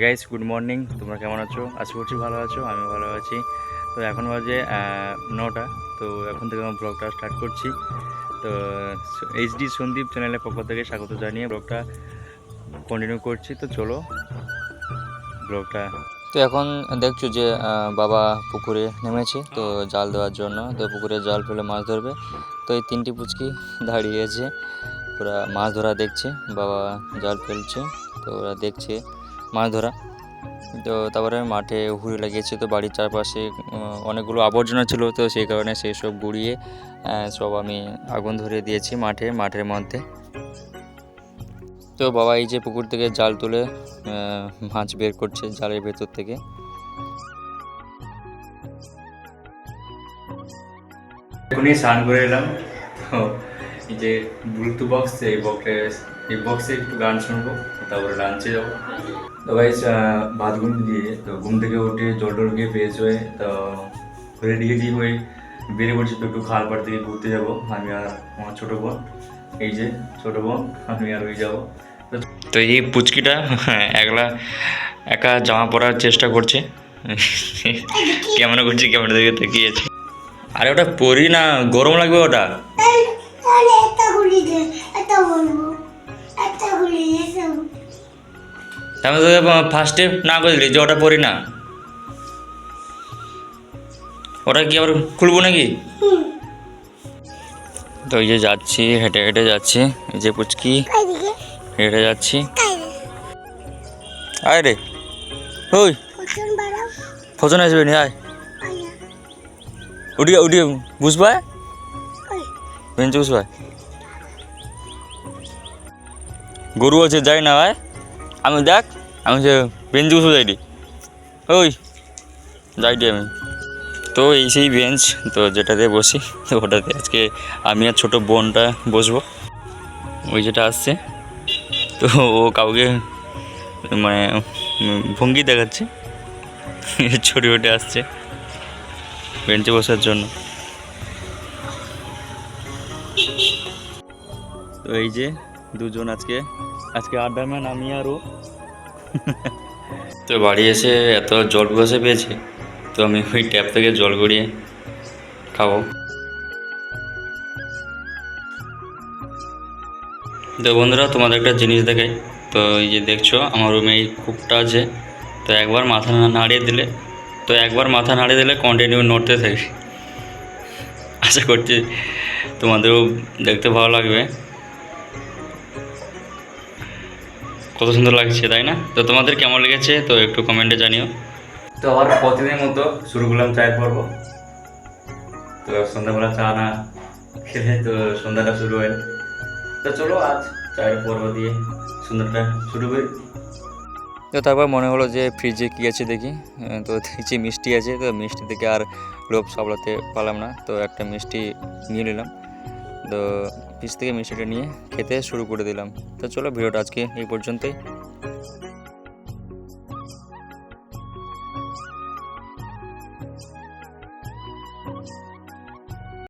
Guys, good morning. তোমরা কেমন আছো? আশা করছি ভালো আছো, আমি ভালো আছি। তো এখন বাজে 9টা। তো এখন থেকে আমি ব্লগটা স্টার্ট করছি। তো এইচডি সন্দীপ চ্যানেলের পক্ষ থেকে স্বাগত জানিয়ে ব্লগটা কন্টিনিউ করছি। তো চলো ব্লগটা। তো এখন দেখছো যে বাবা পুকুরে নেমেছে তো জাল দেওয়ার জন্য। তো পুকুরে জাল ফেলে মাছ ধরবে। তো এই 3টি পুচকি দাঁড়িয়েছে, ওরা মাছ ধরা দেখছে। বাবা জাল ফেলছে, তো ওরা দেখছে মাছ ধরা। তো তারপরে মাঠে হুড়ি লাগিয়েছে। তো বাড়ির চারপাশে অনেকগুলো আবর্জনা ছিল, তো সেই কারণে সেই সব গুঁড়িয়ে সব আমি আগুন ধরিয়ে দিয়েছি মাঠের মধ্যে। তো বাবা এই যে পুকুর থেকে জাল তুলে মাছ বের করছে জালের ভেতর থেকে। এখনই স্নান করে এলাম। তো এই যে ব্লুটুথ বক্স, এই বক্সে একটু গান শুনবো, তারপরে লাঞ্চে যাবো। তো ভাই ভাত ঘুম দিয়ে তো ঘুম থেকে উঠে জল টল গিয়ে ফ্রেশ হয়ে তো রেডি হয়ে বেরিয়ে পড়ছি। তো একটু খাল পাড় থেকে ঘুরতে যাবো আমি আর আমার ছোটো বোন। এই যে ছোটো বোন, আমি আর ওই যাবো। তো এই পুচকিটা একা জামা পরার চেষ্টা করছে। ক্যামেরা করছে, ক্যামেরা দিকে তাকিয়েছে। আরে ওটা পরি না, গরম লাগবে ওটা। আমি তোকে ফার্স্টে না করে দিলি যে ওটা পরি না। ওটা কি আবার খুলবো নাকি? তো এই যে যাচ্ছি, হেঁটে হেঁটে যাচ্ছি। এই যে পুচকি হেঁটে যাচ্ছি। আয় রে, ওই ফসন আসবে নি, আয় উঠিয়ে বুঝবায় বেঞ্চে বুঝবায়। গরু আছে, যাই না ভাই। আমি দেখ, আমি সে বেঞ্চে বসবো যাইনি, ওই যাইটি আমি। তো এই সেই বেঞ্চ, তো যেটাতে বসি, তো ওটাতে আজকে আমি আর ছোটো বোনটা বসবো। ওই যেটা আসছে, তো ও কাউকে মানে ভঙ্গি দেখাচ্ছে, ছড়ি ওঠে আসছে বেঞ্চে বসার জন্য। তো এই যে দুজন আজকে আড্ডা ম্যান, আমি আর ও। তো বাড়ি এসে এত জল বসে পেয়েছে, তো আমি ওই ট্যাপ থেকে জল গড়িয়ে খাবো। তো বন্ধুরা, তোমাদের একটা জিনিস দেখাই। তো এই যে দেখছো আমার রুমে এই কূপটা আছে। তো একবার মাথা নাড়িয়ে দিলে কন্টিনিউ নড়তে থাকে। আশা করছি তোমাদেরও দেখতে ভালো লাগবে। কত সুন্দর লাগছে, তাই না? তো তোমাদের কেমন লেগেছে তো একটু কমেন্টে জানিও। তো আবার প্রতিদিনের মতো শুরু করলাম চায়ের পর্ব। তো সন্ধ্যাবেলা চা না খেলে তো সন্ধ্যাটা শুরু হয়। তো চলো আজ চায়ের পর্ব দিয়ে সন্ধ্যাটা শুরু করি। তো তারপর মনে হলো যে ফ্রিজে কী আছে দেখি। তো দেখছি মিষ্টি আছে। তো মিষ্টি থেকে আর লোভ সামলাতে পারলাম না, তো একটা মিষ্টি নিয়ে নিলাম। তো ফ্রিজ থেকে মিষ্টিটা নিয়ে খেতে শুরু করে দিলাম। তো চলো ভিডিওটা আজকে এই পর্যন্তই।